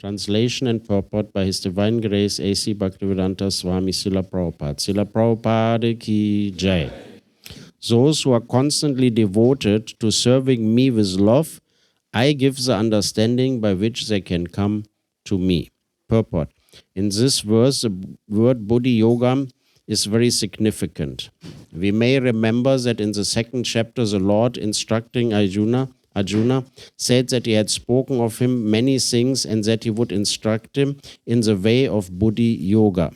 Translation and purport by His Divine Grace A.C. Bhaktivedanta Swami Srila Prabhupada. Srila Prabhupada ki jai. Those who are constantly devoted to serving me with love, I give the understanding by which they can come to me. Purport. In this verse, the word Buddhi Yoga is very significant. We may remember that in the second chapter, the Lord instructing Arjuna said that he had spoken of him many things and that he would instruct him in the way of Buddhi Yoga.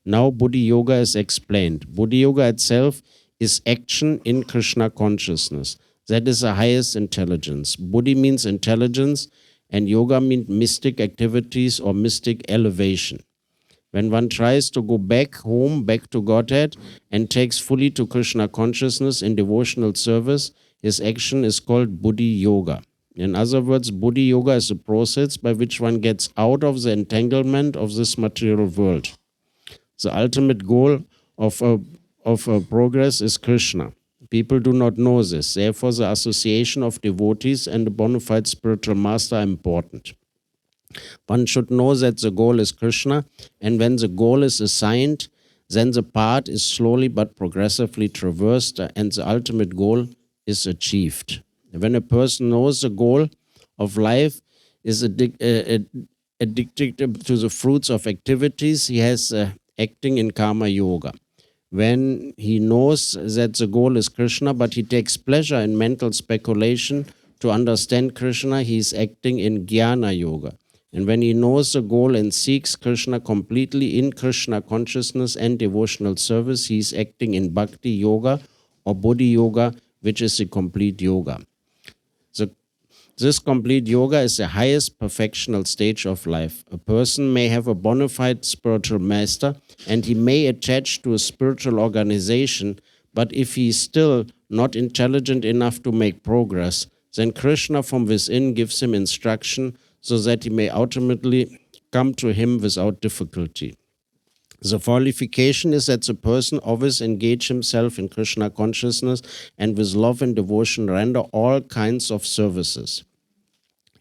Now Buddhi Yoga is explained. Buddhi Yoga itself is action in Krishna consciousness. That is the highest intelligence. Buddhi means intelligence and yoga means mystic activities or mystic elevation. When one tries to go back home, back to Godhead, and takes fully to Krishna consciousness in devotional service, his action is called Buddhi Yoga. In other words, Buddhi Yoga is a process by which one gets out of the entanglement of this material world. The ultimate goal of progress is Krishna. People do not know this. Therefore, the association of devotees and a bona fide spiritual master are important. One should know that the goal is Krishna, and when the goal is assigned, then the path is slowly but progressively traversed, and the ultimate goal is achieved. When a person knows the goal of life is addicted to the fruits of activities, he has acting in karma yoga. When he knows that the goal is Krishna, but he takes pleasure in mental speculation to understand Krishna, he is acting in jnana yoga. And when he knows the goal and seeks Krishna completely in Krishna consciousness and devotional service, he is acting in bhakti yoga or buddhi yoga, which is the complete yoga. This complete yoga is the highest perfectional stage of life. A person may have a bona fide spiritual master and he may attach to a spiritual organization, but if he is still not intelligent enough to make progress, then Krishna from within gives him instruction so that he may ultimately come to him without difficulty. The qualification is that the person always engage himself in Krishna consciousness and with love and devotion render all kinds of services.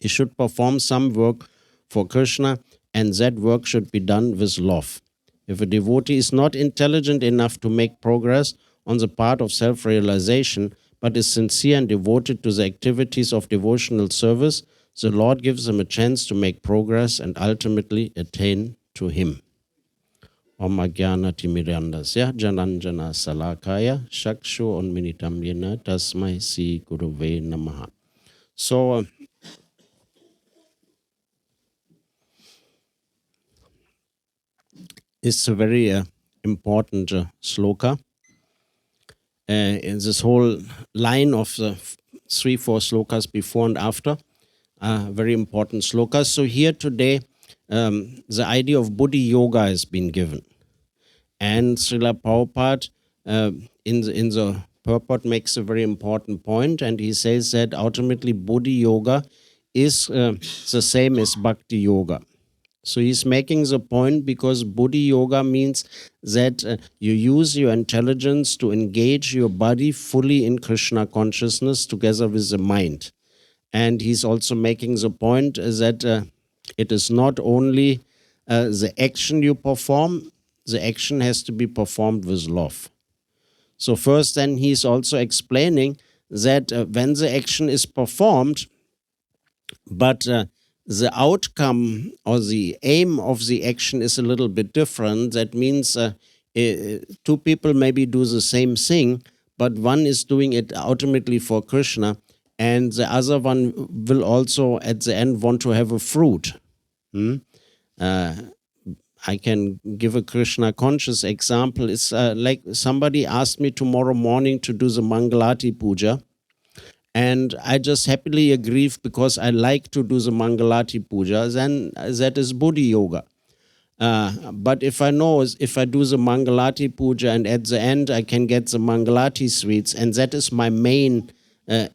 He should perform some work for Krishna, and that work should be done with love. If a devotee is not intelligent enough to make progress on the path of self-realization, but is sincere and devoted to the activities of devotional service, the Lord gives him a chance to make progress and ultimately attain to him. Om Ajnana Timirandasya Jananjana Salakaya Shakshu Unminitam Yena Tasmai Sri Guruve Namaha. So, it's a very important sloka. In this whole line of the 3-4 slokas before and after, very important slokas. So here today, the idea of Buddhi Yoga has been given. And Srila Prabhupada in the purport makes a very important point, and he says that ultimately Buddhi Yoga is the same as Bhakti Yoga. So he's making the point because Buddhi Yoga means that you use your intelligence to engage your body fully in Krishna consciousness together with the mind. And he's also making the point that it is not only the action you perform, the action has to be performed with love. So first then he's also explaining that when the action is performed, but the outcome or the aim of the action is a little bit different. That means two people maybe do the same thing, but one is doing it ultimately for Krishna, and the other one will also at the end want to have a fruit. I can give a Krishna conscious example. It's like somebody asked me tomorrow morning to do the Mangalati Puja. And I just happily agree because I like to do the Mangalati Puja, then that is Buddhi Yoga. But if I know, if I do the Mangalati Puja and at the end I can get the Mangalati sweets, and that is my main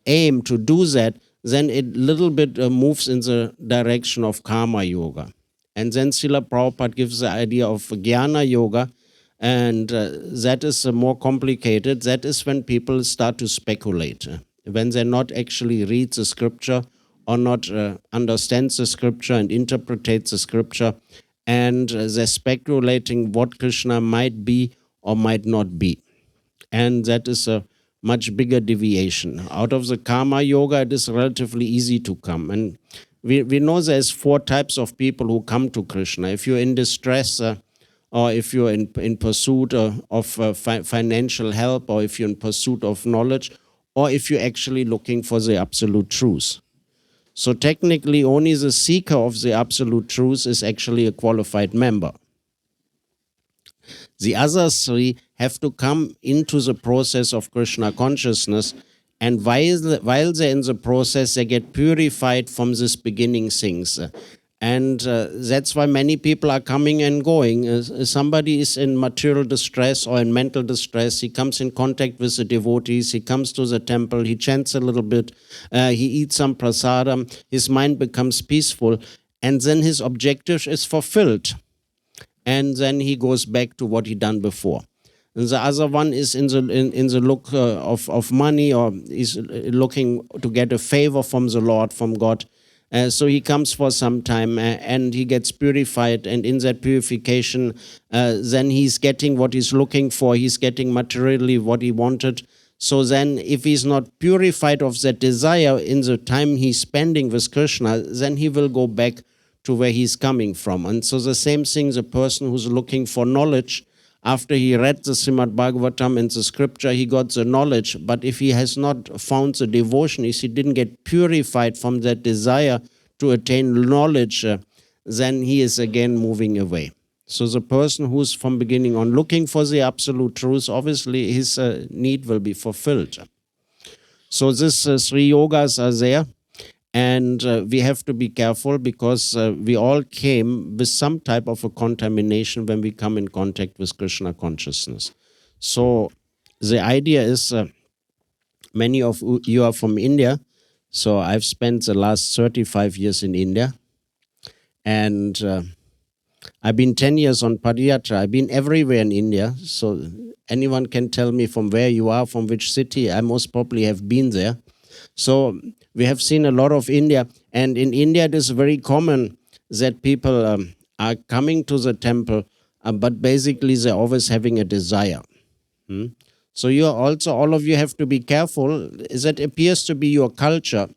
aim to do that, then it little bit moves in the direction of Karma Yoga. And then Srila Prabhupada gives the idea of Jnana Yoga, and that is more complicated. That is when people start to speculate. When they not actually read the scripture or not understands the scripture and interprets the scripture, and they're speculating what Krishna might be or might not be. And that is a much bigger deviation. Out of the karma yoga, it is relatively easy to come. And we know there's 4 types of people who come to Krishna. If you're in distress, or if you're in pursuit of financial help, or if you're in pursuit of knowledge, or if you're actually looking for the absolute truth. So technically, only the seeker of the absolute truth is actually a qualified member. The other 3 have to come into the process of Krishna consciousness, and while they're in the process, they get purified from these beginning things. And that's why many people are coming and going. Somebody is in material distress or in mental distress. He comes in contact with the devotees. He comes to the temple. He chants a little bit. He eats some prasadam. His mind becomes peaceful. And then his objective is fulfilled. And then he goes back to what he done before. And the other one is in the look of money, or is looking to get a favor from the Lord, from God. So he comes for some time and he gets purified, and in that purification, then he's getting what he's looking for. He's getting materially what he wanted. So then if he's not purified of that desire in the time he's spending with Krishna, then he will go back to where he's coming from. And so the same thing, the person who's looking for knowledge, after he read the Srimad Bhagavatam and the scripture, he got the knowledge. But if he has not found the devotion, if he didn't get purified from that desire to attain knowledge, then he is again moving away. So the person who's from beginning on looking for the absolute truth, obviously his need will be fulfilled. So these 3 yogas are there. And we have to be careful, because we all came with some type of a contamination when we come in contact with Krishna consciousness. So the idea is, many of you are from India. So I've spent the last 35 years in India. And I've been 10 years on Padayatra. I've been everywhere in India. So anyone can tell me from where you are, from which city. I most probably have been there. So we have seen a lot of India, and in India it is very common that people are coming to the temple, but basically they're always having a desire. So you are also, all of you have to be careful. That appears to be your culture,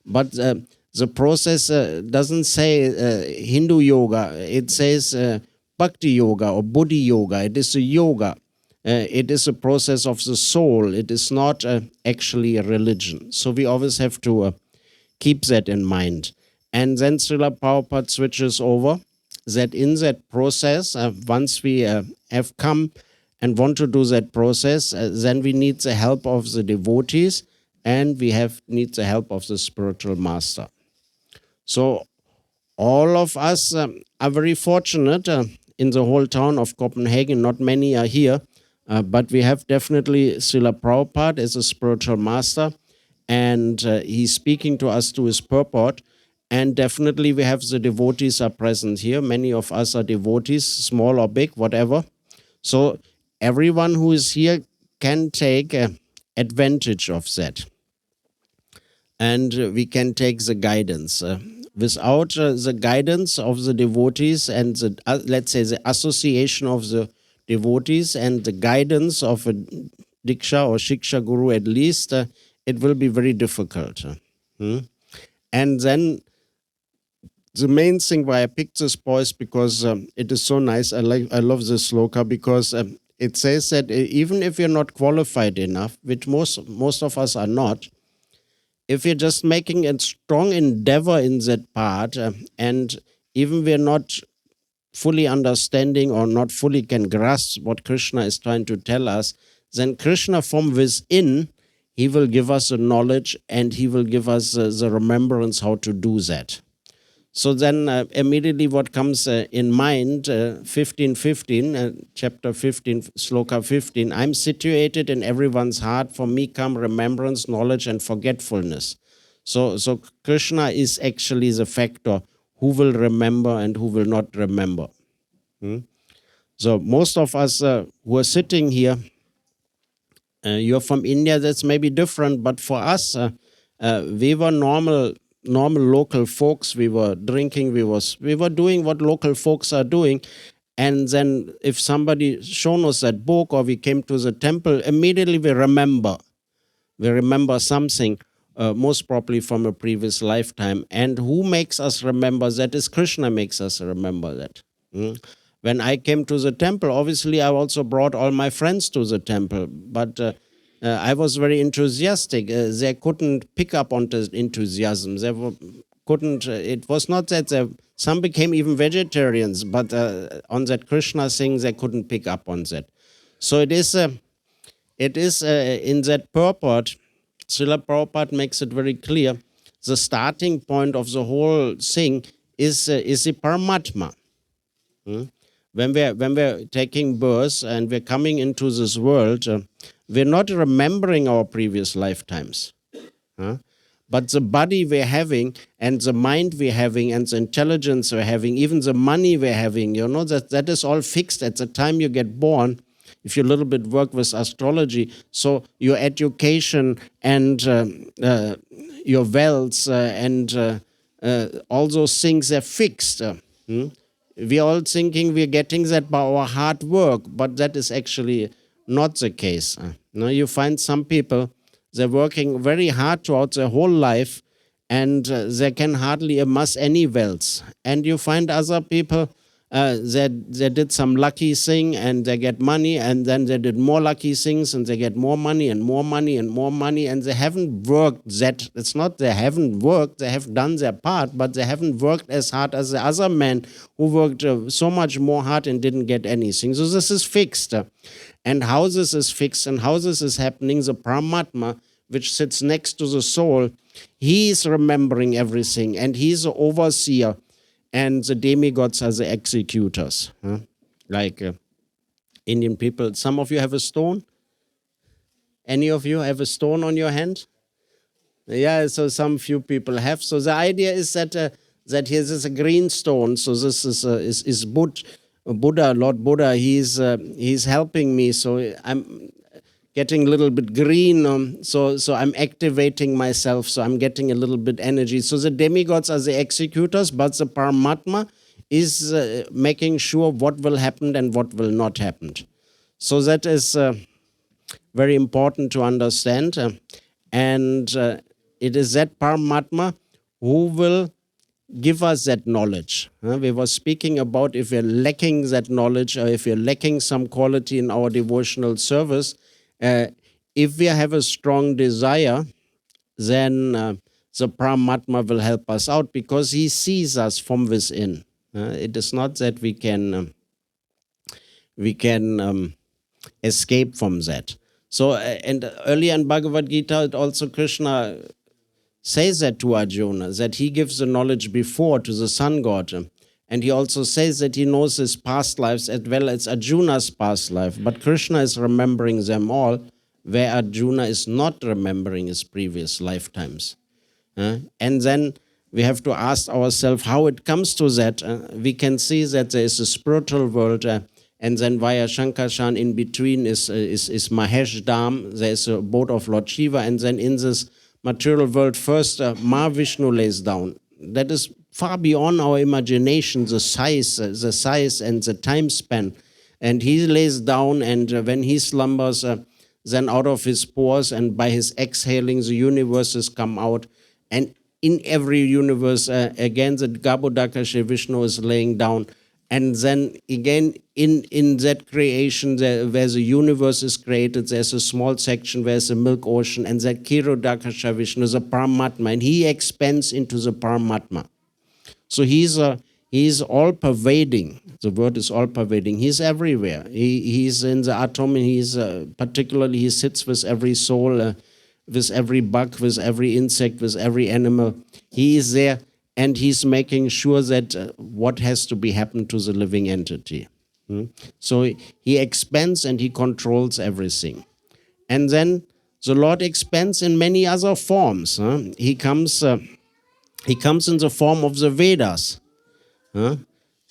but the process doesn't say Hindu yoga. It says Bhakti yoga or Buddhi yoga. It is a yoga. It is a process of the soul. It is not actually a religion. So we always have to keep that in mind. And then Srila Prabhupada switches over that in that process, once we have come and want to do that process, then we need the help of the devotees, and we need the help of the spiritual master. So all of us are very fortunate in the whole town of Copenhagen. Not many are here. But we have definitely Srila Prabhupada as a spiritual master, and he's speaking to us to his purport. And definitely we have the devotees are present here. Many of us are devotees, small or big, whatever. So everyone who is here can take advantage of that. And we can take the guidance. Without the guidance of the devotees and the, let's say, the association of the devotees and the guidance of a Diksha or Shiksha Guru at least, it will be very difficult. And then the main thing why I picked this voice, because it is so nice. I love this sloka, because it says that even if you're not qualified enough, which most of us are not, if you're just making a strong endeavor in that part, and even we're not fully understanding or not fully can grasp what Krishna is trying to tell us, then Krishna from within, he will give us the knowledge and he will give us the remembrance how to do that. So then immediately what comes in mind, 15:15, chapter 15, sloka 15, I'm situated in everyone's heart. For me come remembrance, knowledge and forgetfulness. So Krishna is actually the factor who will remember and who will not remember. So most of us who are sitting here, you're from India, that's maybe different, but for us, we were normal normal local folks. We were drinking, we were doing what local folks are doing. And then if somebody shown us that book or we came to the temple, immediately we remember. We remember something, most probably from a previous lifetime. And who makes us remember that? Is Krishna makes us remember that. When I came to the temple, obviously I also brought all my friends to the temple. But I was very enthusiastic. They couldn't pick up on the enthusiasm. It was not that some became even vegetarians, but on that Krishna thing, they couldn't pick up on that. So it is in that purport, Srila Prabhupada makes it very clear, the starting point of the whole thing is the Paramatma. When we're taking birth and we're coming into this world, we're not remembering our previous lifetimes. But the body we're having and the mind we're having and the intelligence we're having, even the money we're having, that is all fixed at the time you get born. If you a little bit work with astrology, so your education and your wealth and all those things are fixed. We're all thinking we're getting that by our hard work, but that is actually not the case. You find some people, they're working very hard throughout their whole life and they can hardly amass any wealth. And you find other people, they did some lucky thing and they get money, and then they did more lucky things and they get more money and more money and more money, and they haven't worked that. It's not they haven't worked, they have done their part, but they haven't worked as hard as the other men who worked so much more hard and didn't get anything. So this is fixed. And how this is fixed and how this is happening, the Paramatma, which sits next to the soul, he is remembering everything and he's the overseer. And the demigods are the executors. Like Indian people. Some of you have a stone? Any of you have a stone on your hand? Yeah, so some few people have. So the idea is that here is a green stone. So this is Buddha, Lord Buddha. He's helping me. So I'm getting a little bit green, so I'm activating myself, so I'm getting a little bit energy. So the demigods are the executors, but the Paramatma is making sure what will happen and what will not happen. So that is very important to understand. And it is that Paramatma who will give us that knowledge. We were speaking about if we're lacking that knowledge or if we're lacking some quality in our devotional service, if we have a strong desire, then the Paramatma will help us out because he sees us from within. It is not that we can escape from that. So, and earlier in Bhagavad Gita, also Krishna says that to Arjuna, that he gives the knowledge before to the sun god. And he also says that he knows his past lives as well as Arjuna's past life. But Krishna is remembering them all, where Arjuna is not remembering his previous lifetimes. And then we have to ask ourselves how it comes to that. We can see that there is a spiritual world, and then via Shankarshan in between is Mahesh Dham. There is a abode of Lord Shiva, and then in this material world, first Mahavishnu lays down. That is far beyond our imagination, the size and the time span. And he lays down, and when he slumbers, then out of his pores and by his exhaling, the universes come out. And in every universe, again, the Garbhodaka Shri Vishnu is laying down. And then again, in that creation, where the universe is created, there's a small section where there's a milk ocean, and that Kshirodaka Shri Vishnu is a Paramatma, and he expands into the Paramatma. So he's all-pervading. The word is all-pervading. He's everywhere. He's in the atom, and he's particularly, he sits with every soul, with every bug, with every insect, with every animal. He is there, and he's making sure that what has to be happened to the living entity. So he expands and he controls everything. And then the Lord expands in many other forms. He comes in the form of the Vedas.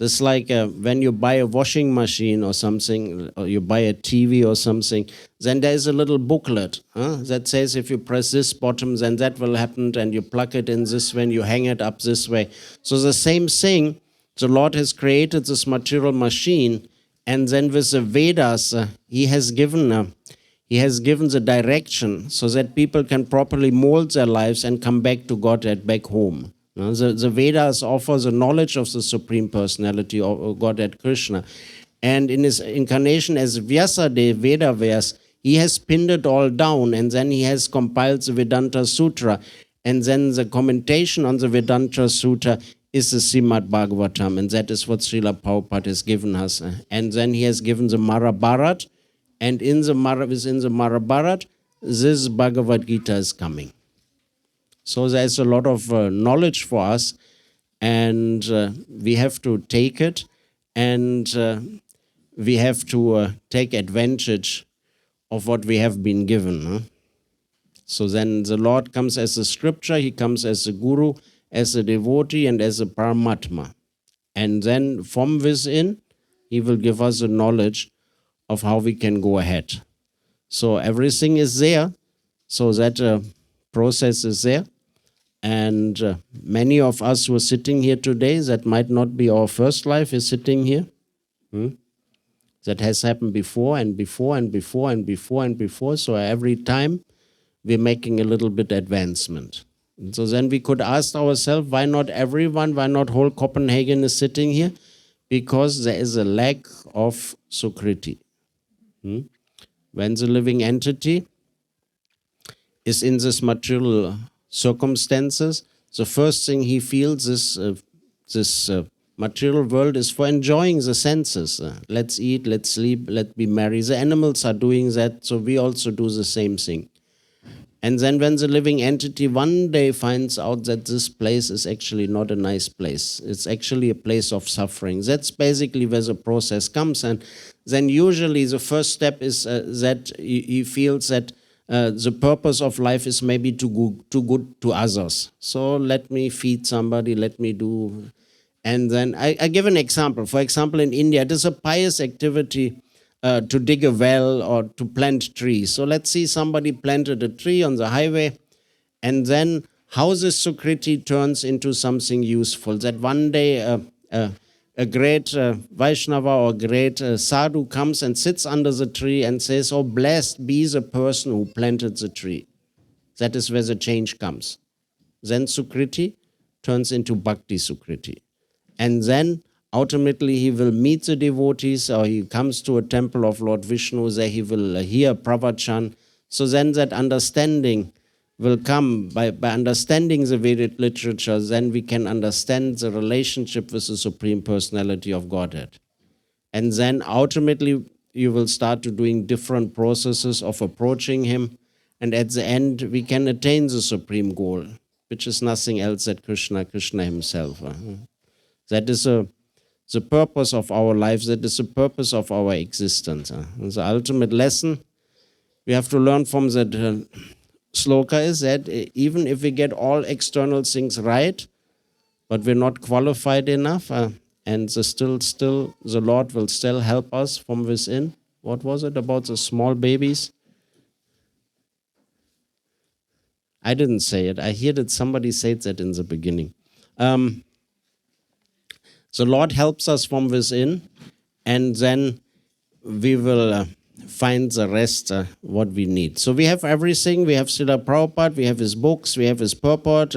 Just like when you buy a washing machine or something, or you buy a TV or something, then there's a little booklet that says if you press this button, then that will happen, and you plug it in this way, and you hang it up this way. So the same thing, the Lord has created this material machine, and then with the Vedas, He has given the direction so that people can properly mold their lives and come back to God and back home. The Vedas offer the knowledge of the Supreme Personality of Godhead Krishna. And in his incarnation as Vyasadeva Vedavyas, he has pinned it all down, and then he has compiled the Vedanta Sutra. And then the commentation on the Vedanta Sutra is the Srimad Bhagavatam, and that is what Srila Prabhupada has given us. And then he has given the Mahabharata, and within the Mahabharata, this Bhagavad Gita is coming. So there's a lot of knowledge for us, and we have to take it, and we have to take advantage of what we have been given. So then the Lord comes as a scripture, He comes as a guru, as a devotee, and as a Paramatma. And then from within, He will give us the knowledge of how we can go ahead. So everything is there, so that process is there. And many of us who are sitting here today, that might not be our first life, is sitting here. That has happened before and before and before and before and before. So every time we're making a little bit advancement. And so then we could ask ourselves, why not everyone, why not whole Copenhagen is sitting here? Because there is a lack of Sukriti. When the living entity is in this material circumstances, the first thing he feels is this material world is for enjoying the senses. Let's eat, let's sleep, let's be merry. The animals are doing that, so we also do the same thing. And then when the living entity one day finds out that this place is actually not a nice place, it's actually a place of suffering. That's basically where the process comes. And then usually the first step is that he feels that the purpose of life is maybe too good to others. So let me feed somebody, let me do. And then I give an example. For example, in India, it is a pious activity to dig a well or to plant trees. So let's see somebody planted a tree on the highway, and then how this Sukriti turns into something useful. That one day a great Vaishnava or great sadhu comes and sits under the tree and says, "Oh, blessed be the person who planted the tree." That is where the change comes. Then Sukriti turns into Bhakti Sukriti. And then ultimately he will meet the devotees, or he comes to a temple of Lord Vishnu, there he will hear pravachan. So then that understanding will come. By understanding the Vedic literature, then we can understand the relationship with the Supreme Personality of Godhead. And then ultimately you will start to doing different processes of approaching him. And at the end we can attain the supreme goal, which is nothing else than Krishna himself. That is the purpose of our lives. That is the purpose of our existence. And the ultimate lesson we have to learn from that sloka is that even if we get all external things right, but we're not qualified enough, and still the Lord will still help us from within. What was it about the small babies? I didn't say it. I heard that somebody said that in the beginning. The Lord helps us from within, and then we will find the rest what we need. So we have everything. We have Srila Prabhupada, we have his books, we have his purport,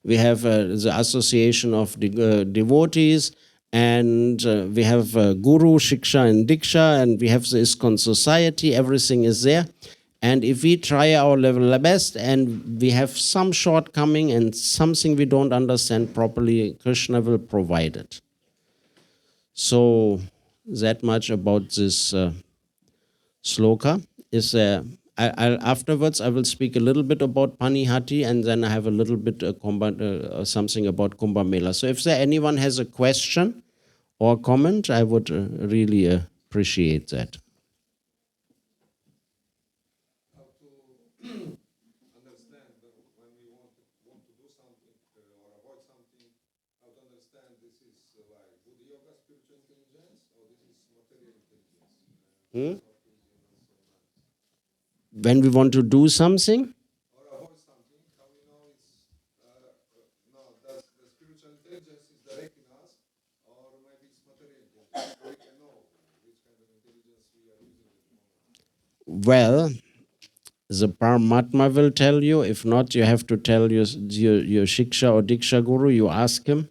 we have the Association of Devotees, and we have Guru, Shiksha, and Diksha, and we have the ISKCON Society. Everything is there. And if we try our level best and we have some shortcoming and something we don't understand properly, Krishna will provide it. So that much about this sloka. Afterwards, I will speak a little bit about Panihati, and then I have a little bit something about Kumbh Mela. So if anyone has a question or comment, I would really appreciate that. Understand when we want to do something or avoid something, how to understand Hmm? When we want to do something? Well, the Paramatma will tell you. If not, you have to tell your Shiksha or Diksha Guru. You ask him.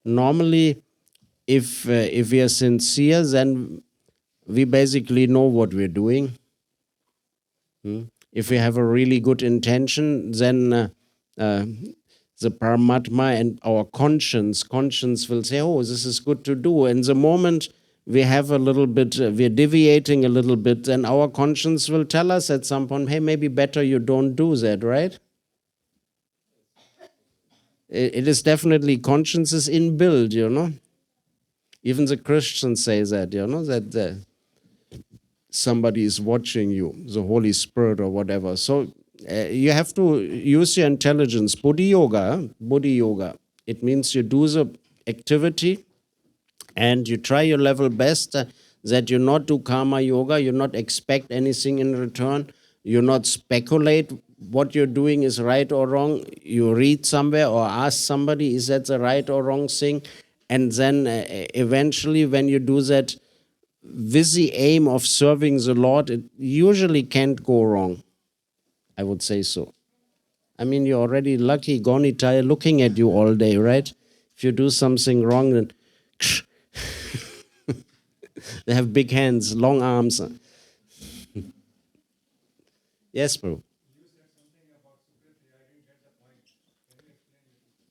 Normally, if we are sincere, then we basically know what we're doing. If we have a really good intention, then the Paramatma and our conscience will say, oh, this is good to do. And the moment we have a little bit, we're deviating a little bit, then our conscience will tell us at some point, hey, maybe better you don't do that, right? It is definitely, conscience is inbuilt, you know. Even the Christians say that, you know, that somebody is watching you, the Holy Spirit or whatever. So you have to use your intelligence. Buddhi yoga, it means you do the activity and you try your level best that you not do karma yoga, you not expect anything in return, you not speculate what you're doing is right or wrong. You read somewhere or ask somebody, is that the right or wrong thing? And then eventually when you do that with the aim of serving the Lord, it usually can't go wrong. I would say so. I mean, you're already lucky, Gonitai looking at you all day, right? If you do something wrong, then they have big hands, long arms. Yes, bro.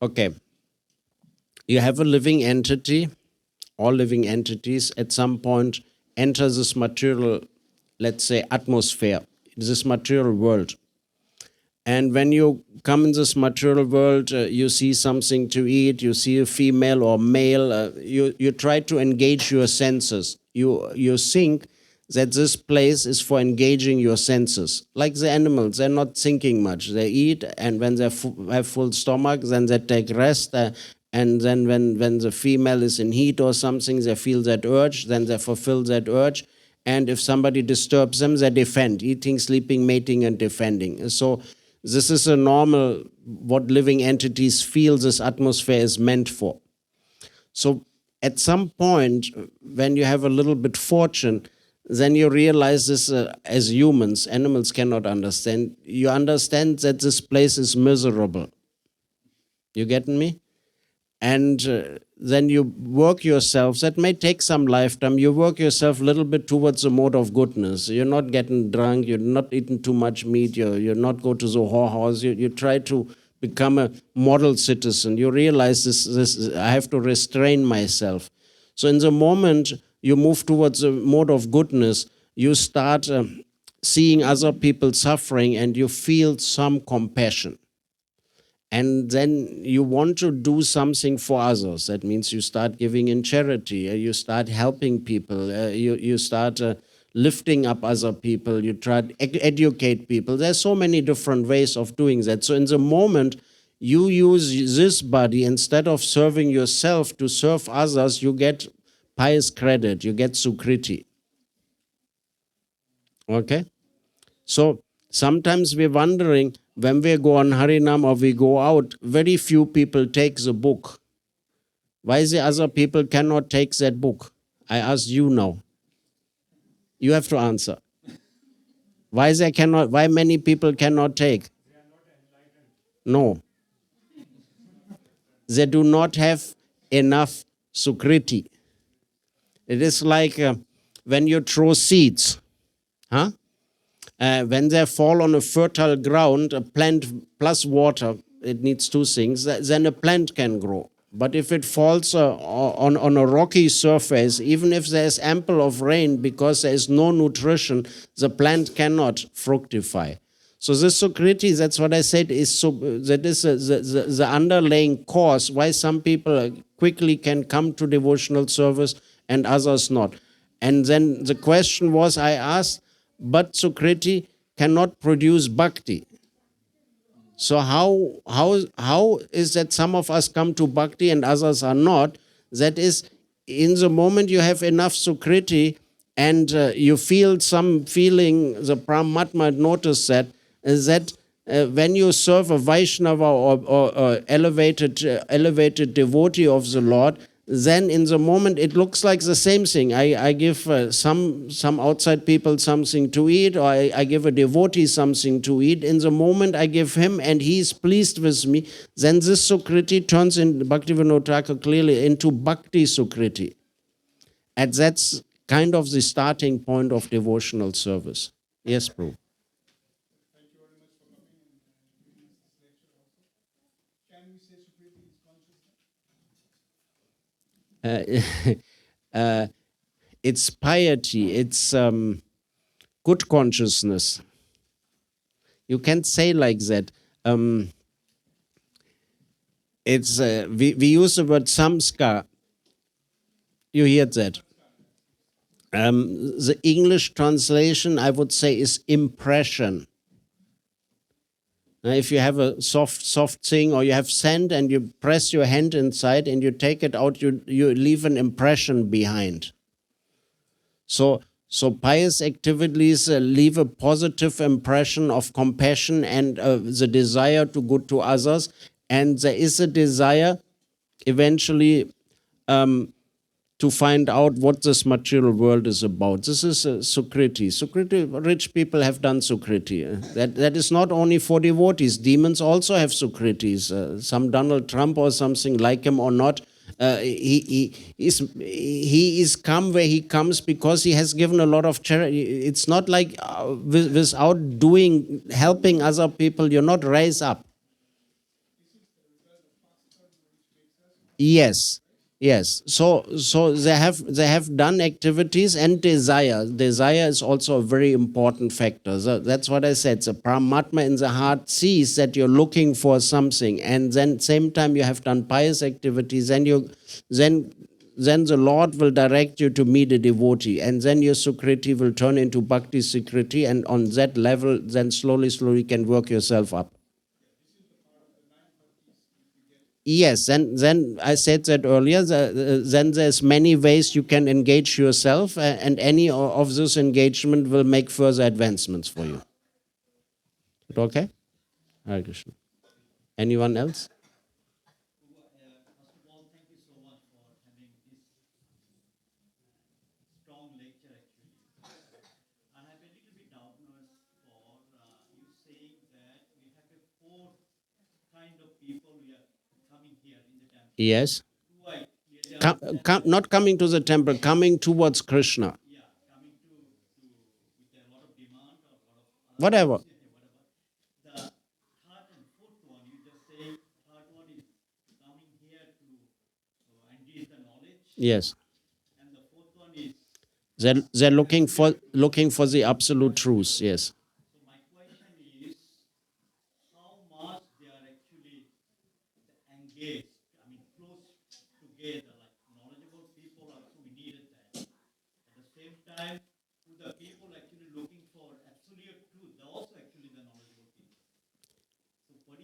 Okay. You have a living entity. All living entities at some point enter this material, let's say, atmosphere, this material world. And when you come in this material world, you see something to eat, you see a female or male, you try to engage your senses. You think that this place is for engaging your senses. Like the animals, they're not thinking much. They eat, and when they have full stomach, then they take rest. And then when the female is in heat or something, they feel that urge, then they fulfill that urge. And if somebody disturbs them, they defend, eating, sleeping, mating, and defending. So this is a normal, what living entities feel this atmosphere is meant for. So at some point, when you have a little bit fortune, then you realize this as humans, animals cannot understand. You understand that this place is miserable. You getting me? And then you work yourself, that may take some lifetime, you work yourself a little bit towards the mode of goodness. You're not getting drunk, you're not eating too much meat, you're not go to the whorehouse, you try to become a model citizen. You realize this I have to restrain myself. So in the moment you move towards the mode of goodness, you start seeing other people suffering and you feel some compassion. And then you want to do something for others. That means you start giving in charity, you start helping people, you start lifting up other people, you try to educate people. There's so many different ways of doing that. So in the moment you use this body, instead of serving yourself to serve others, you get pious credit, you get sukriti. Okay? So sometimes we're wondering, when we go on Harinam or we go out, very few people take the book. Why the other people cannot take that book? I ask you now. You have to answer. Why many people cannot take? No. They do not have enough sukriti. It is like when you throw seeds. Huh? When they fall on a fertile ground, a plant plus water, it needs two things, then a plant can grow. But if it falls on a rocky surface, even if there is ample of rain, because there is no nutrition, the plant cannot fructify. So this Sukriti, that's what I said, that is the underlying cause why some people quickly can come to devotional service and others not. And then the question was, I asked, but Sukriti cannot produce bhakti. So how is that some of us come to bhakti and others are not? That is, in the moment you have enough sukriti and you feel some feeling, the Paramatma noticed that, when you serve a Vaishnava or elevated devotee of the Lord, then in the moment it looks like the same thing. I give some outside people something to eat, or I give a devotee something to eat. In the moment I give him and he is pleased with me, then this Sukriti turns in Bhaktivinoda Thakur clearly into Bhakti Sukriti. And that's kind of the starting point of devotional service. Yes, Prabhu. It's piety, it's good consciousness. You can't say like that. It's we use the word samskar. You hear that? The English translation, I would say, is impression. Now, if you have a soft thing, or you have sand and you press your hand inside and you take it out, you leave an impression behind. So pious activities leave a positive impression of compassion and the desire to good to others. And there is a desire eventually to find out what this material world is about. This is Sukriti. Sukriti, rich people have done Sukriti. That is not only for devotees. Demons also have Sukritis. Some Donald Trump or something, like him or not, he is come where he comes because he has given a lot of charity. It's not like without helping other people, you're not raised up. Yes, yes. So they have done activities, and desire. Desire is also a very important factor. So that's what I said. The Paramatma in the heart sees that you're looking for something, and then same time you have done pious activities, and then the Lord will direct you to meet a devotee, and then your Sukriti will turn into Bhakti Sukriti, and on that level, then slowly you can work yourself up. Yes, then I said that earlier. Then there's many ways you can engage yourself, and any of this engagement will make further advancements for you. Okay? Hare Krishna. Anyone else? Yes. Not coming to the temple, coming towards Krishna. Whatever. Yes. They're looking for the absolute truth. Yes.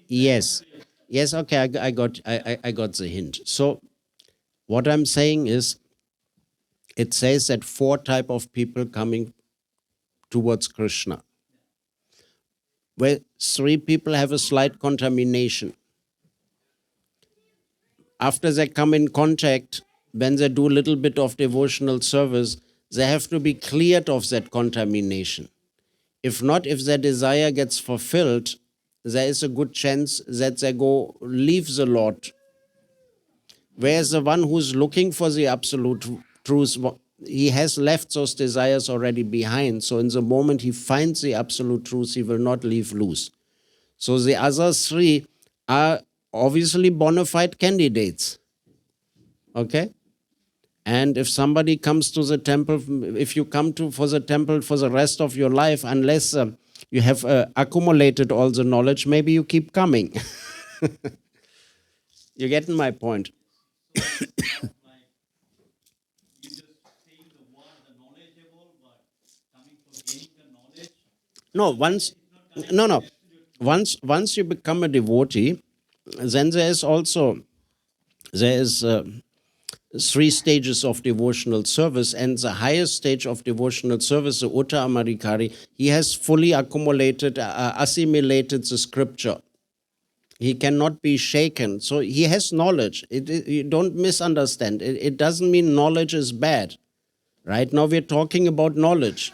Yes. Yes. Okay. I got the hint. So what I'm saying is, it says that 4 type of people coming towards Krishna, where 3 people have a slight contamination. After they come in contact, when they do a little bit of devotional service, they have to be cleared of that contamination. If not, if their desire gets fulfilled, there is a good chance that they leave the Lord. Whereas the one who's looking for the absolute truth, he has left those desires already behind. So in the moment he finds the absolute truth, he will not leave loose. So the other 3 are obviously bona fide candidates. Okay? And if somebody comes to the temple, if you come for the temple for the rest of your life, unless you have accumulated all the knowledge, maybe you keep coming. You getting my point? No, once, no. once you become a devotee, then there is 3 stages of devotional service, and the highest stage of devotional service, the Utta Amarikari, he has fully assimilated the scripture. He cannot be shaken. So he has knowledge. You don't misunderstand. It doesn't mean knowledge is bad. Right now we're talking about knowledge.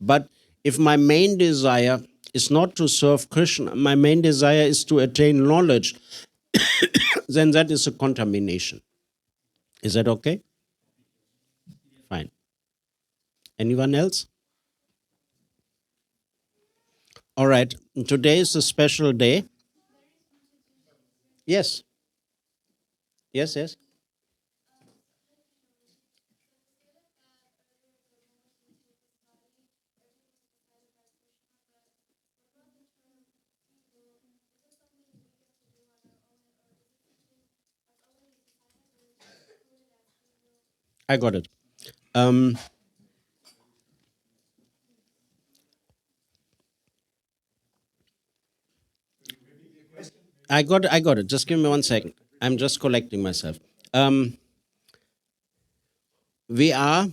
But if my main desire is not to serve Krishna, my main desire is to attain knowledge, then that is a contamination. Is that okay? Fine. Anyone else? All right. Today is a special day. Yes. Yes, yes. I got it. I got it. Just give me 1 second. I'm just collecting myself. We are.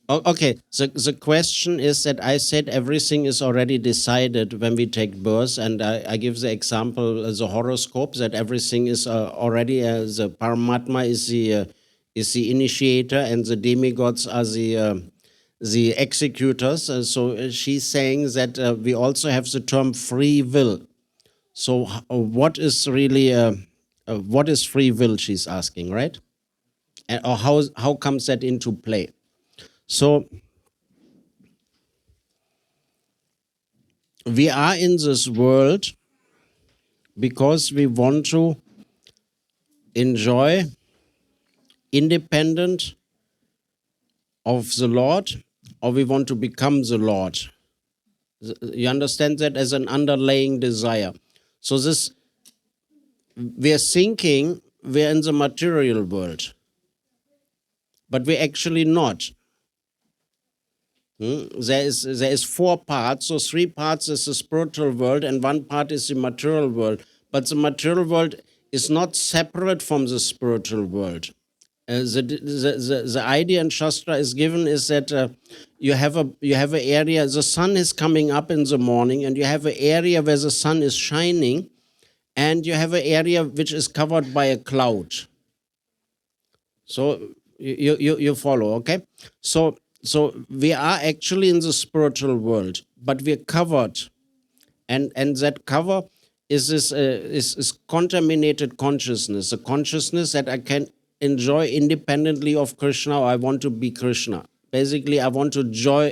Okay, the question is that I said everything is already decided when we take birth, and I give the example, the horoscope, that everything is already, the Paramatma is the initiator, and the demigods are the executors. So she's saying that we also have the term free will. So what is really, what is free will, she's asking, right? Or how comes that into play? So we are in this world because we want to enjoy independent of the Lord, or we want to become the Lord. You understand that as an underlying desire. So this, we are thinking we're in the material world, but we're actually not. There is 4 parts, so 3 parts is the spiritual world and 1 part is the material world. But the material world is not separate from the spiritual world. The idea in Shastra is given is that you have an area, the sun is coming up in the morning, and you have an area where the sun is shining, and you have an area which is covered by a cloud. So you follow, okay? So we are actually in the spiritual world, but we're covered, and that cover is this is contaminated consciousness, a consciousness that I can enjoy independently of Krishna, or I want to be Krishna. Basically, I want to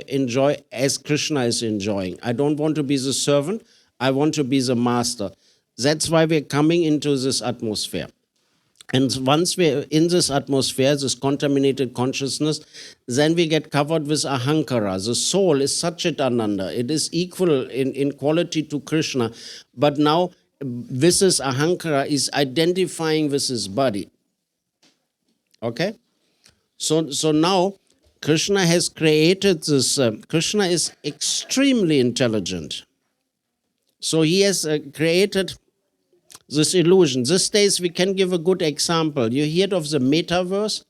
enjoy as Krishna is enjoying. I don't want to be the servant. I want to be the master. That's why we're coming into this atmosphere. And once we're in this atmosphere, this contaminated consciousness, then we get covered with ahankara. The soul is Satchitananda. It is equal in quality to Krishna. But now, with this ahankara is identifying with his body. Okay? So now, Krishna has created this. Krishna is extremely intelligent. So he has created this illusion. These days we can give a good example. You heard of the metaverse?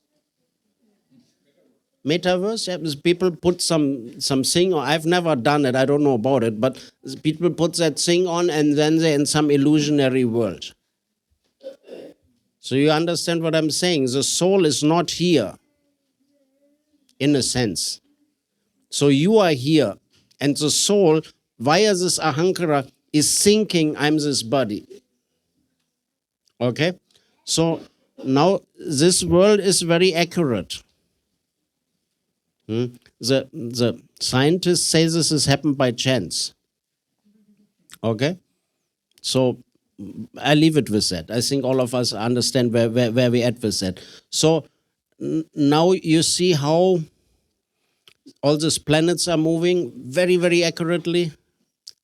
Metaverse? Yeah, people put some thing, or I've never done it, I don't know about it, but people put that thing on and then they're in some illusionary world. So you understand what I'm saying? The soul is not here, in a sense. So you are here, and the soul, via this ahankara, is thinking I'm this body. Okay? So now this world is very accurate. The scientists say this has happened by chance. Okay? So I leave it with that. I think all of us understand where we're at with that. So now you see how all these planets are moving very, very accurately.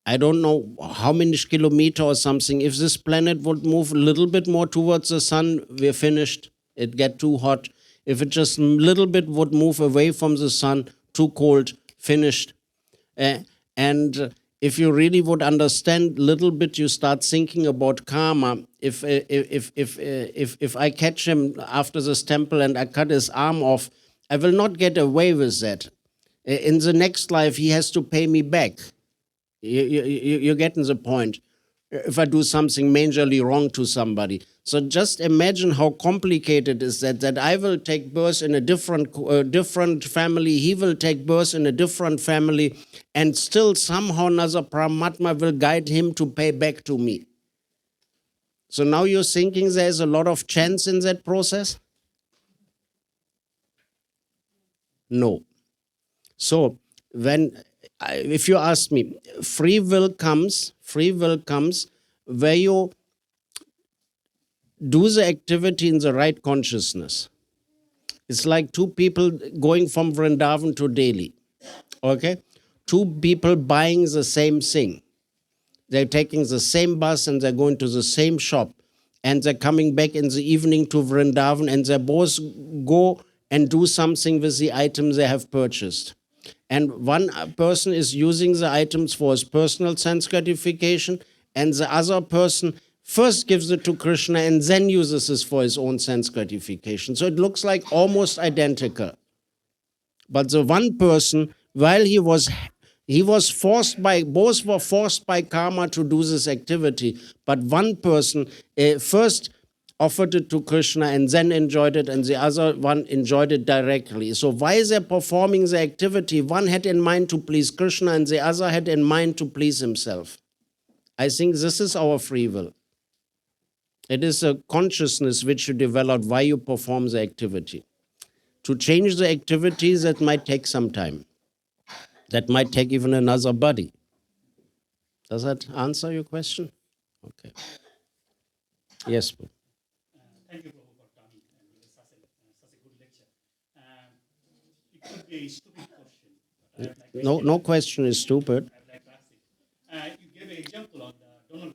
I don't know how many kilometers or something. If this planet would move a little bit more towards the sun, we're finished. It get too hot. If it just a little bit would move away from the sun, too cold, finished. And if you really would understand a little bit, you start thinking about karma. If I catch him after this temple and I cut his arm off, I will not get away with that. In the next life, he has to pay me back. You're getting the point. If I do something majorly wrong to somebody. So just imagine how complicated it is that I will take birth in a different family, he will take birth in a different family, and still somehow another Paramatma will guide him to pay back to me. So now you're thinking there's a lot of chance in that process? No. So if you ask me, free will comes where you do the activity in the right consciousness. It's like two people going from Vrindavan to Delhi. Okay? Two people buying the same thing. They're taking the same bus and they're going to the same shop. And they're coming back in the evening to Vrindavan and they both go and do something with the items they have purchased. And one person is using the items for his personal sense gratification, and the other person first gives it to Krishna and then uses it for his own sense gratification. So it looks like almost identical. But the one person, while he was forced by, both were forced by karma to do this activity, but one person first offered it to Krishna and then enjoyed it, and the other one enjoyed it directly. So while they're performing the activity, one had in mind to please Krishna and the other had in mind to please himself. I think this is our free will. It is a consciousness which you develop while you perform the activity. To change the activity, that might take some time. That might take even another body. Does that answer your question? Okay. Yes, Prabhu. Thank you, Prabhu, for coming and giving such a good lecture. It could be a stupid question. But I would like No question is stupid. I would like to ask it. You gave an example on Donald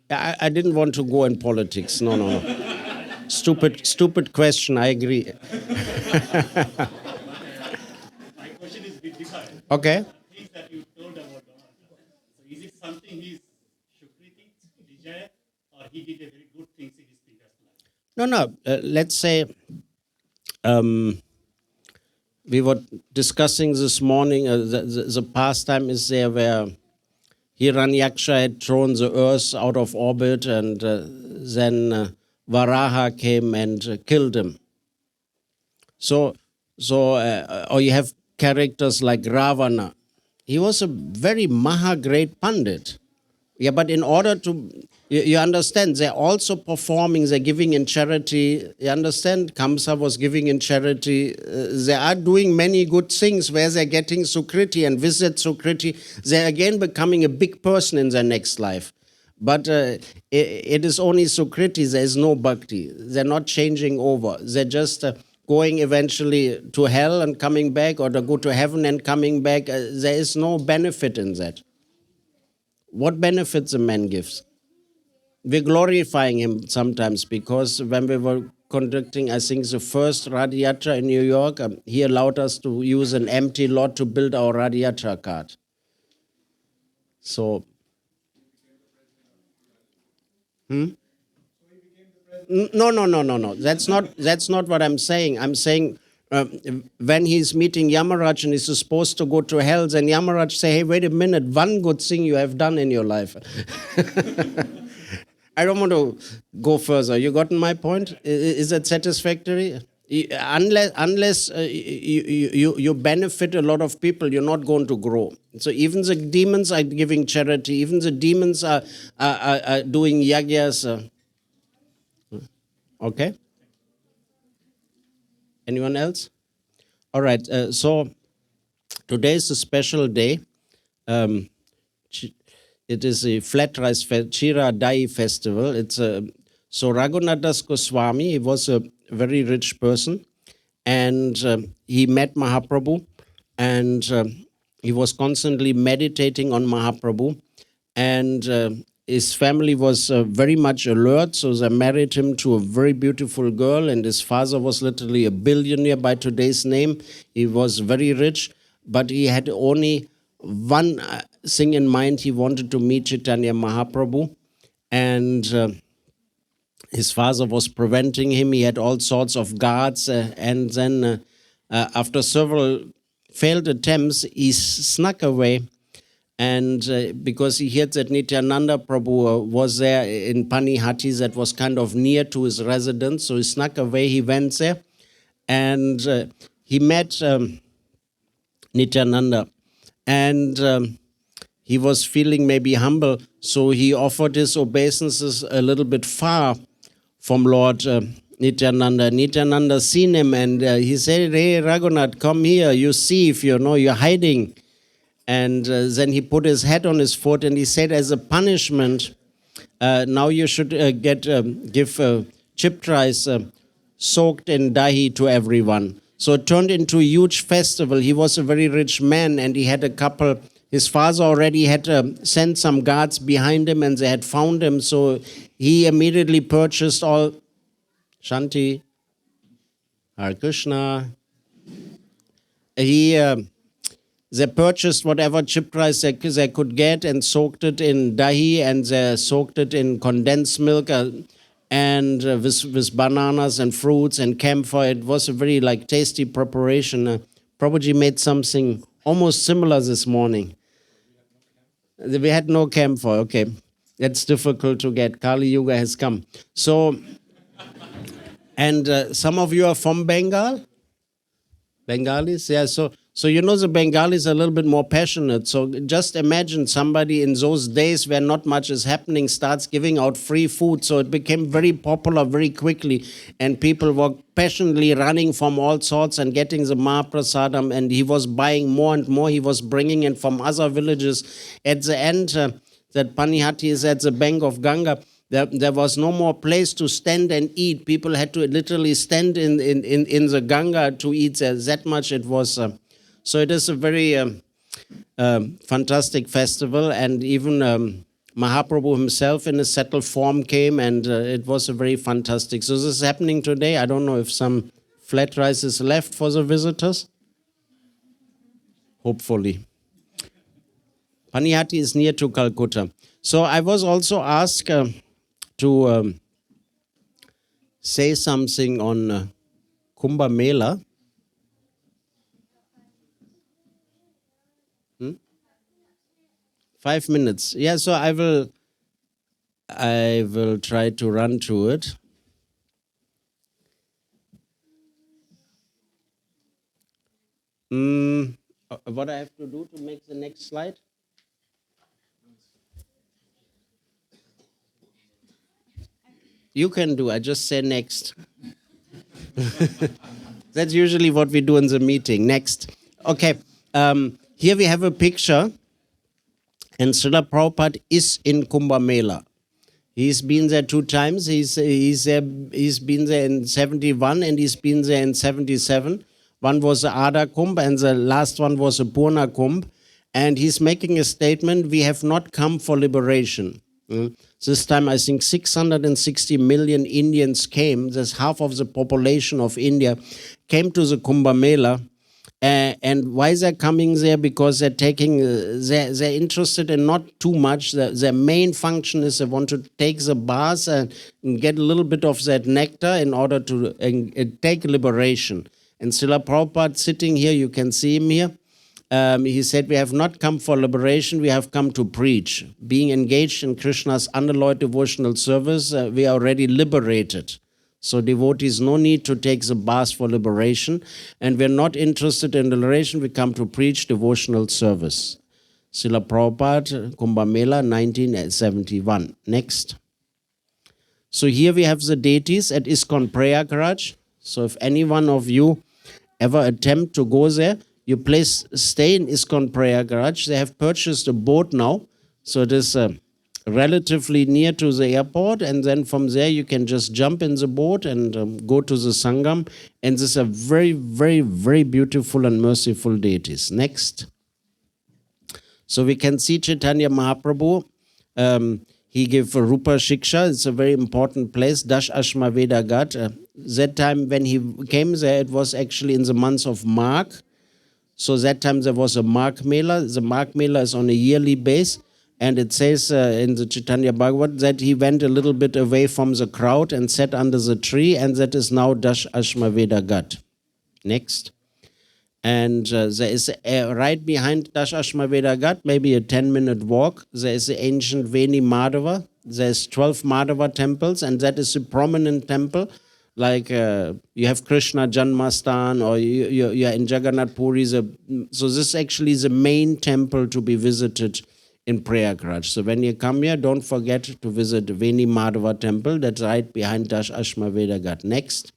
Trump. I didn't want to go in politics. No. Stupid question, I agree. My question is a bit different. Okay. Things that you told about Donald Trump. So is it something he's Shukriti, desire, or he did a very good things in his previous life? No. Let's say we were discussing this morning, the pastime is there where Hiranyaksha had thrown the earth out of orbit and then Varaha came and killed him. So or you have characters like Ravana. He was a very great Pandit. Yeah, but in order to, you understand, they're also performing, they're giving in charity. You understand, Kamsa was giving in charity. They are doing many good things where they're getting Sukriti, and with that Sukriti, they're again becoming a big person in their next life. But it is only Sukriti, there is no Bhakti. They're not changing over. They're just going eventually to hell and coming back, or to go to heaven and coming back. There is no benefit in that. What benefits a man gives? We're glorifying him sometimes because when we were conducting, I think, the first Radiyatra in New York, he allowed us to use an empty lot to build our Radiyatra cart. So, No. That's not what I'm saying. I'm saying when he's meeting Yamaraj and he's supposed to go to hell, then Yamaraj say, hey, wait a minute, one good thing you have done in your life. I don't want to go further. You gotten my point? Is that satisfactory? Unless you benefit a lot of people, you're not going to grow. So even the demons are giving charity. Even the demons are doing yagyas. Okay? Anyone else? All right. So today is a special day. It is a flat rice Chira Dai festival. It's so Raghunathas Goswami. He was a very rich person, and he met Mahaprabhu, and he was constantly meditating on Mahaprabhu, and his family was very much alert, so they married him to a very beautiful girl, and his father was literally a billionaire by today's name. He was very rich, but he had only one thing in mind. He wanted to meet Chaitanya Mahaprabhu, and his father was preventing him. He had all sorts of guards, and then after several failed attempts, he snuck away. And because he heard that Nityananda Prabhu was there in Panihati, that was kind of near to his residence, so he snuck away. He went there, and he met Nityananda, and he was feeling maybe humble, so he offered his obeisances a little bit far from Lord Nityananda. Nityananda seen him, and he said, "Hey, Raghunath, come here. You see, if you're hiding." And then he put his head on his foot, and he said, as a punishment, now you should give chipped rice soaked in dahi to everyone. So it turned into a huge festival. He was a very rich man, and he had a couple. His father already had sent some guards behind him, and they had found him. So he immediately purchased all. Shanti, Hare Krishna. They purchased whatever chipped rice they could get and soaked it in dahi, and they soaked it in condensed milk and with bananas and fruits and camphor. It was a very tasty preparation. Prabhuji made something almost similar this morning. We had no camphor. Okay, that's difficult to get. Kali Yuga has come. So, and some of you are from Bengal? Bengalis? Yeah, so the Bengalis are a little bit more passionate. So just imagine somebody in those days where not much is happening starts giving out free food. So it became very popular very quickly, and people were passionately running from all sorts and getting the Mahaprasadam, and he was buying more and more. He was bringing in from other villages. At the end, that Panihati is at the bank of Ganga. There was no more place to stand and eat. People had to literally stand in the Ganga to eat there. That much it was. So it is a very fantastic festival, and even Mahaprabhu himself in a settled form came, and it was a very fantastic. So this is happening today. I don't know if some flat rice is left for the visitors. Hopefully. Panihati is near to Calcutta. So I was also asked to say something on Kumbh Mela. 5 minutes. Yeah, so I will try to run through it. What I have to do to make the next slide? You can do. I just say next. That's usually what we do in the meeting. Next. Okay. Here we have a picture. And Srila Prabhupada is in Kumbh Mela. He's been there 2 times. He's been there in 71 and he's been there in 77. One was the Adha Kumbh and the last one was the Purna Kumbh. And he's making a statement, we have not come for liberation. This time I think 660 million Indians came. That's half of the population of India came to the Kumbh Mela. And why they're coming there? Because they're they're interested in not too much. Their main function is they want to take the bath and get a little bit of that nectar in order to take liberation. And Srila Prabhupada sitting here, you can see him here. He said, we have not come for liberation, we have come to preach. Being engaged in Krishna's unalloyed devotional service, we are already liberated. So devotees, no need to take the bath for liberation. And we're not interested in liberation, we come to preach devotional service. Srila Prabhupada, Kumbh Mela, 1971. Next. So here we have the deities at ISKCON Prayagraj. So if any one of you ever attempt to go there, you please stay in ISKCON Prayagraj. They have purchased a boat now. So it is relatively near to the airport, and then from there you can just jump in the boat and go to the Sangam. And these are very, very, very beautiful and merciful deities. Next. So we can see Chaitanya Mahaprabhu. He gave Rupa Shiksha. It's a very important place, Dash Ashma Veda Ghat. That time when he came there, it was actually in the month of March. So that time there was a Mark Mela. The Mark Mela is on a yearly base. And it says in the Chaitanya Bhagavat that he went a little bit away from the crowd and sat under the tree, and that is now Dash Ashmaveda Ghat. Next. And there is right behind Dash Ashmaveda Ghat, maybe a 10-minute walk, there is the ancient Veni Madhava. There's 12 Madhava temples, and that is a prominent temple. Like you have Krishna Janmastan, or you're in Jagannath Puri. So this actually is the main temple to be visited in Prayagraj. So when you come here, don't forget to visit Veni Madhava temple. That's right behind Dash Ashmaveda Ghat. Next.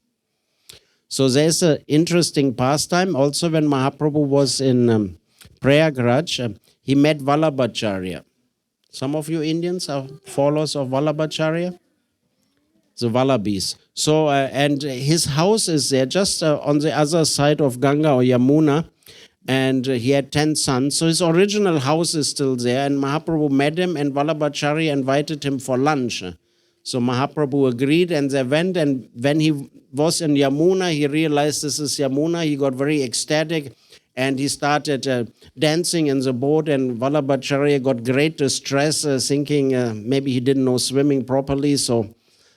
So there's an interesting pastime. Also, when Mahaprabhu was in Prayagraj, he met Vallabhacharya. Some of you Indians are followers of Vallabhacharya? The Vallabhis. So, and his house is there just on the other side of Ganga or Yamuna. And he had 10 sons. So his original house is still there. And Mahaprabhu met him, and Vallabhacharya invited him for lunch. So Mahaprabhu agreed, and they went. And when he was in Yamuna, he realized this is Yamuna. He got very ecstatic, and he started dancing in the boat. And Vallabhacharya got great distress, thinking maybe he didn't know swimming properly. So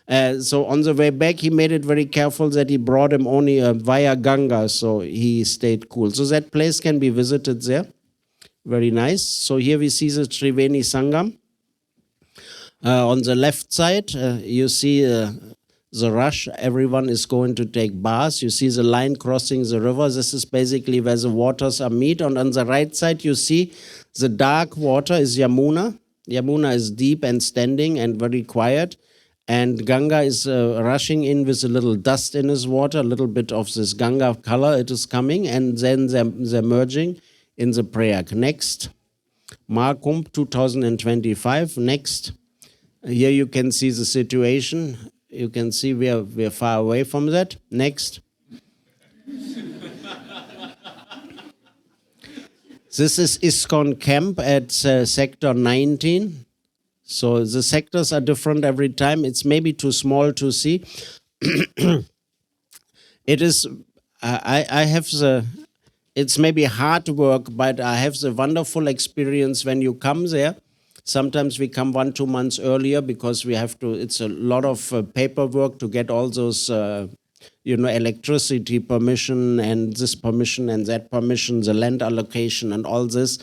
on the way back, he made it very careful that he brought him only via Ganga, so he stayed cool. So that place can be visited there. Very nice. So here we see the Triveni Sangam. On the left side, you see the rush. Everyone is going to take baths. You see the line crossing the river. This is basically where the waters are meet. And on the right side, you see the dark water is Yamuna. Yamuna is deep and standing and very quiet. And Ganga is rushing in with a little dust in his water, a little bit of this Ganga color, it is coming, and then they're merging in the Prayag. Next, Mahakumbh 2025. Next, here you can see the situation. You can see we're far away from that. Next. This is ISKCON camp at sector 19. So the sectors are different every time. It's maybe too small to see. It is, I have the, it's maybe hard work, but I have the wonderful experience when you come there. Sometimes we come 1-2 months earlier because we have to, it's a lot of paperwork to get all those, electricity permission and this permission and that permission, the land allocation and all this.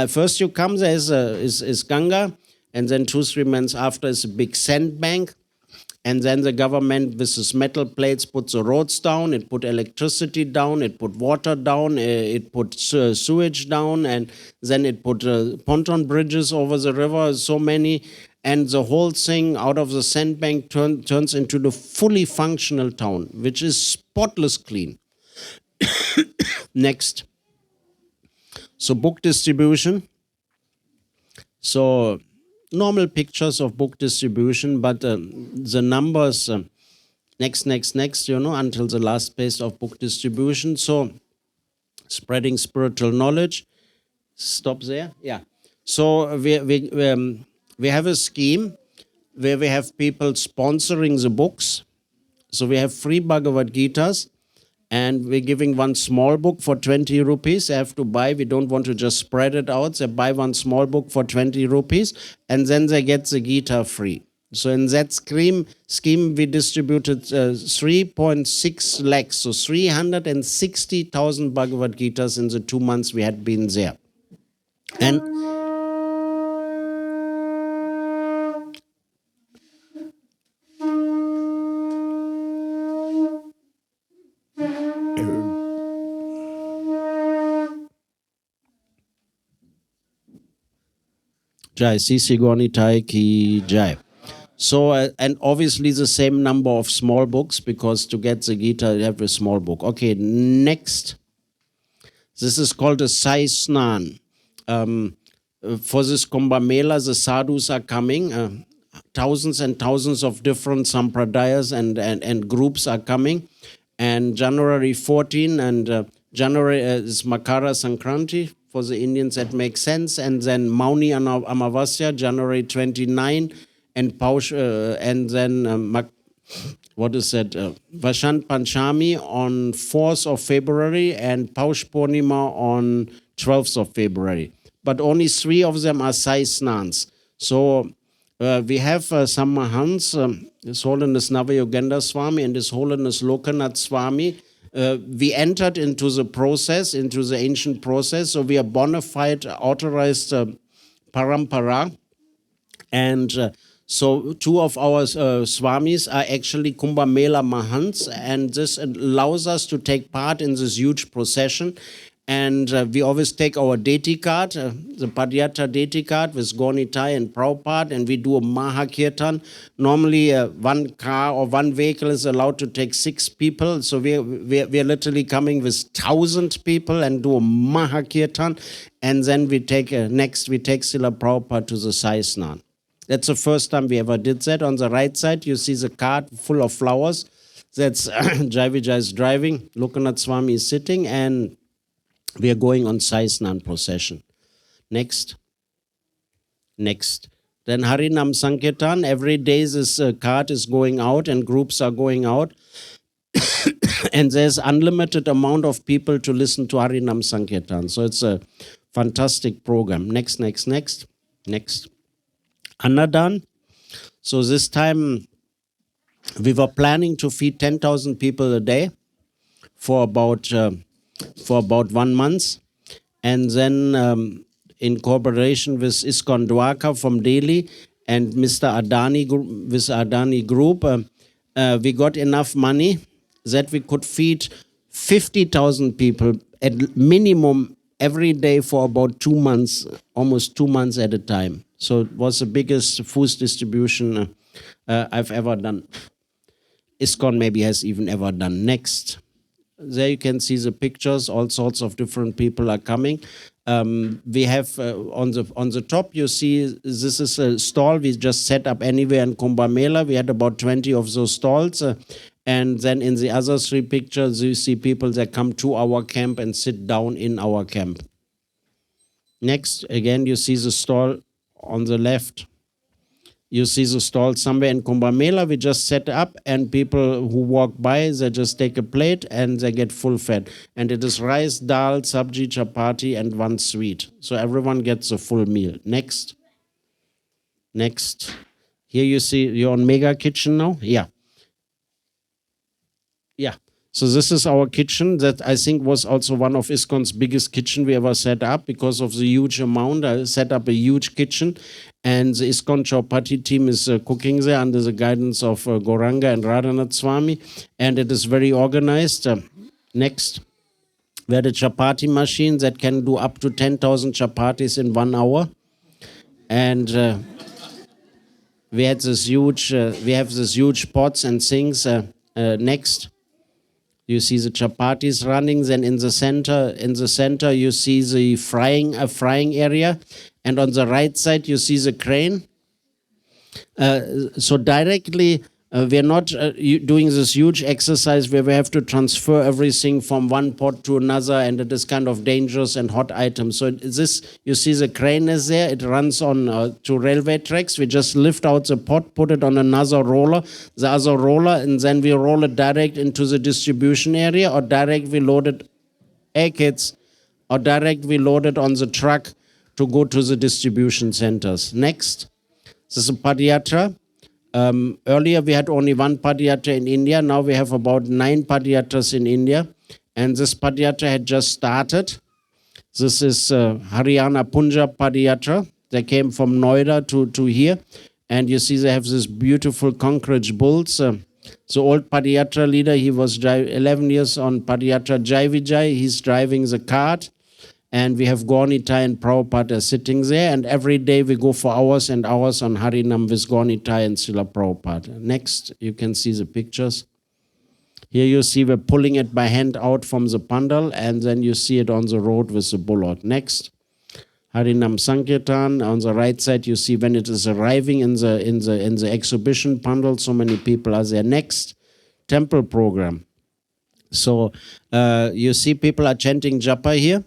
First you come, there is Ganga. And then 2-3 months after is a big sandbank. And then the government with these metal plates put the roads down, it put electricity down, it put water down, it put sewage down, and then it put pontoon bridges over the river, so many. And the whole thing out of the sandbank turns into the fully functional town, which is spotless clean. Next. So book distribution. So normal pictures of book distribution, but the numbers, next, until the last page of book distribution. So spreading spiritual knowledge. Stop there. Yeah. So we have a scheme where we have people sponsoring the books. So we have free Bhagavad Gitas, and we're giving one small book for 20 rupees. They have to buy. We don't want to just spread it out. They buy one small book for 20 rupees, and then they get the Gita free. So in that scheme we distributed 3.6 lakhs, so 360,000 Bhagavad Gitas in the 2 months we had been there. And Jai, CC Gornitai ki Jai. So, and obviously the same number of small books, because to get the Gita, you have a small book. Okay, next. This is called a Sai Snan. For this Kumbh Mela, the sadhus are coming. Thousands and thousands of different sampradayas and groups are coming. And January 14 and January is Makara Sankranti. For the Indians, that makes sense. And then Mauni Amavasya, January 29, and Paush, and then what is that? Vasant Panchami on 4th of February and Paush Purnima on 12th of February. But only 3 of them are Sai Snans. So we have some Mahants, His Holiness Navayogenda Swami and His Holiness Lokanath Swami. We entered into the process, into the ancient process. So we are bona fide, authorized parampara. And so 2 of our Swamis are actually Kumbh Mela Mahants, and this allows us to take part in this huge procession. And we always take our deity card, the Padayatra deity card with Gaunitai and Prabhupada, and we do a Mahakirtan. Normally, one car or one vehicle is allowed to take 6 people. So we're literally coming with 1,000 people and do a Mahakirtan. And then we take Srila Prabhupada to the Sai Snan. That's the first time we ever did that. On the right side, you see the cart full of flowers. That's Jai Vijay is driving, Lokanath Swami is sitting, and we are going on Sai Snan procession. Next. Then Harinam Sankirtan. Every day this cart is going out and groups are going out. And there's unlimited amount of people to listen to Harinam Sankirtan. So it's a fantastic program. Next. Annadan. So this time we were planning to feed 10,000 people a day for about 1 month. And then in cooperation with ISKCON Dwarka from Delhi and Mr. Adani, with Adani Group, we got enough money that we could feed 50,000 people at minimum every day for about 2 months, almost 2 months at a time. So it was the biggest food distribution I've ever done. ISKCON maybe has even ever done. Next. There you can see the pictures. All sorts of different people are coming. We have on the top, you see, this is a stall we just set up anywhere in Kumbh Mela. We had about 20 of those stalls. And then in the other 3 pictures, you see people that come to our camp and sit down in our camp. Next, again, you see the stall on the left. You see the stall somewhere in Kumbh Mela. We just set up, and people who walk by, they just take a plate and they get full fed. And it is rice, dal, sabji, chapati, and 1 sweet. So everyone gets a full meal. Next. Here you see, you're on Mega Kitchen now? Yeah. So this is our kitchen that I think was also one of ISKCON's biggest kitchen we ever set up because of the huge amount. I set up a huge kitchen, and the ISKCON Chaupati team is cooking there under the guidance of Gauranga and Radhanath Swami, and it is very organized. Next. We had a chapati machine that can do up to 10,000 chapatis in 1 hour. And we have this huge pots and things. Next. You see the chapatis running. Then in the center, you see the frying area, and on the right side you see the crane. So directly, we're not doing this huge exercise where we have to transfer everything from one pot to another, and it is kind of dangerous and hot items. So this, you see the crane is there. It runs on 2 railway tracks. We just lift out the pot, put it on another roller, the other roller, and then we roll it direct into the distribution area, or direct we load it, or direct we load it on the truck to go to the distribution centers. Next, this is a Padayatra. Earlier we had only 1 Padayatra in India. Now we have about 9 Padayatras in India. And this Padayatra had just started. This is Haryana Punjab Padayatra. They came from Noida to here. And you see they have this beautiful concrete bulls. The old Padayatra leader, he was 11 years on Padayatra Jai Vijay. He's driving the cart. And we have Gaunitai and Prabhupada sitting there. And every day we go for hours and hours on Harinam with Gaunitai and Srila Prabhupada. Next, you can see the pictures. Here you see we're pulling it by hand out from the pandal, and then you see it on the road with the bullock. Next, Harinam Sankirtan. On the right side, you see when it is arriving in the exhibition pandal, so many people are there. Next, temple program. So you see people are chanting japa here.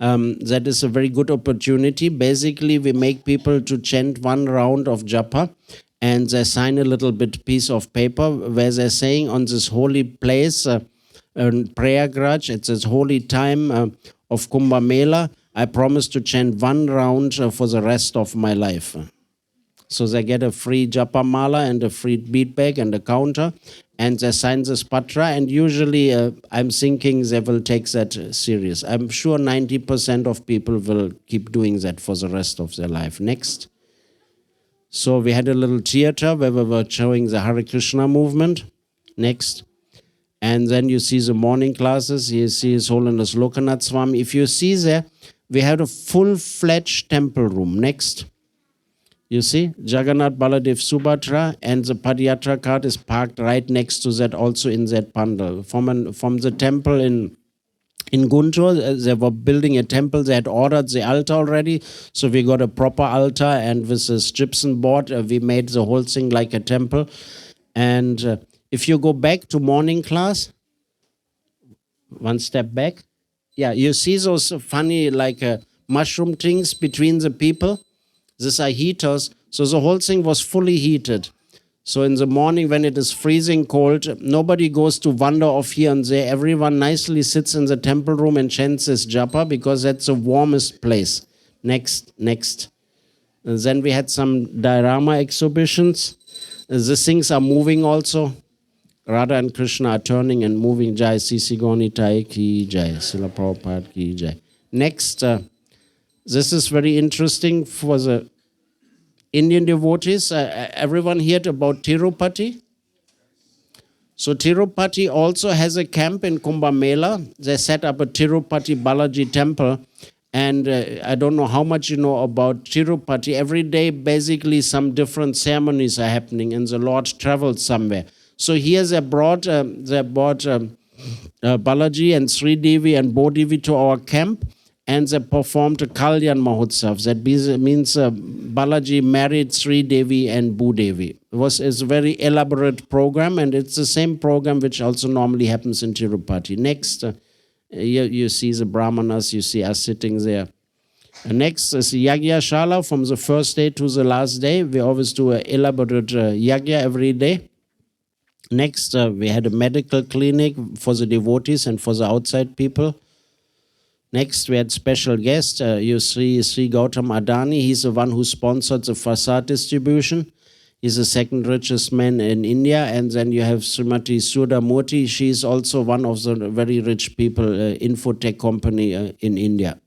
That is a very good opportunity. Basically, we make people to chant 1 round of japa, and they sign a little bit piece of paper where they're saying on this holy place, Prayagraj, it's this holy time of Kumbh Mela, I promise to chant one round for the rest of my life. So they get a free japa mala and a free bead bag and a counter, and they sign this patra, and usually I'm thinking they will take that serious. I'm sure 90% of people will keep doing that for the rest of their life. Next. So we had a little theater where we were showing the Hare Krishna movement. Next. And then you see the morning classes. You see His Holiness Lokanath Swami. If you see there, we had a full-fledged temple room. Next. You see, Jagannath, Baladev, Subhadra, and the Padayatra cart is parked right next to that, also in that pandal. From the temple in Guntur, they were building a temple. They had ordered the altar already, so we got a proper altar, and with this gypsum board, we made the whole thing like a temple. And if you go back to morning class, one step back, yeah, you see those funny like mushroom things between the people. These are heaters. So the whole thing was fully heated. So in the morning when it is freezing cold, nobody goes to wander off here and there. Everyone nicely sits in the temple room and chants this japa because that's the warmest place. Next. And then we had some diorama exhibitions. These things are moving also. Radha and Krishna are turning and moving. Jai ISKCON Nitai ki jai. Srila Prabhupada ki jai. Next. This is very interesting for the Indian devotees. Everyone heard about Tirupati? So Tirupati also has a camp in Kumbh Mela. They set up a Tirupati Balaji temple. And I don't know how much you know about Tirupati. Every day, basically, some different ceremonies are happening, and the Lord traveled somewhere. So here they brought Balaji and Sri Devi and Bodevi to our camp. And they performed a Kalyan Mahotsav. That means Balaji married Sri Devi and Bhudevi. It's a very elaborate program, and it's the same program which also normally happens in Tirupati. Next, you see the Brahmanas, you see us sitting there. Next is Yagya Shala from the first day to the last day. We always do an elaborate Yagya every day. Next, we had a medical clinic for the devotees and for the outside people. Next, we had special guest. You see Sri Gautam Adani. He's the one who sponsored the Fasad distribution. He's the second richest man in India. And then you have Srimati Sudha Murthy. She's also one of the very rich people, Infotech company in India.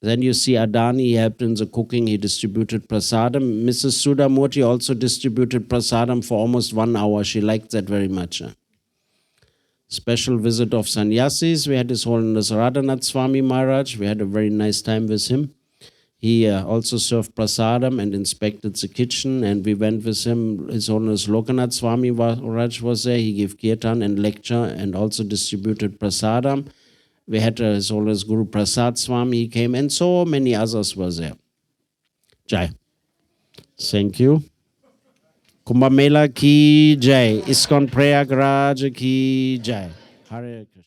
Then you see Adani. He helped in the cooking. He distributed prasadam. Mrs. Sudha Murthy also distributed prasadam for almost 1 hour. She liked that very much. Special visit of sannyasis. We had His Holiness Radhanath Swami Maharaj. We had a very nice time with him. He also served prasadam and inspected the kitchen, and we went with him. His Holiness Lokanath Swami Maharaj was there. He gave kirtan and lecture and also distributed prasadam. We had His Holiness Guru Prasad Swami. He came, and so many others were there. Jai. Thank you. Kumbh Mela ki jai. ISKCON Prayagraj ki jai. Hare Krishna.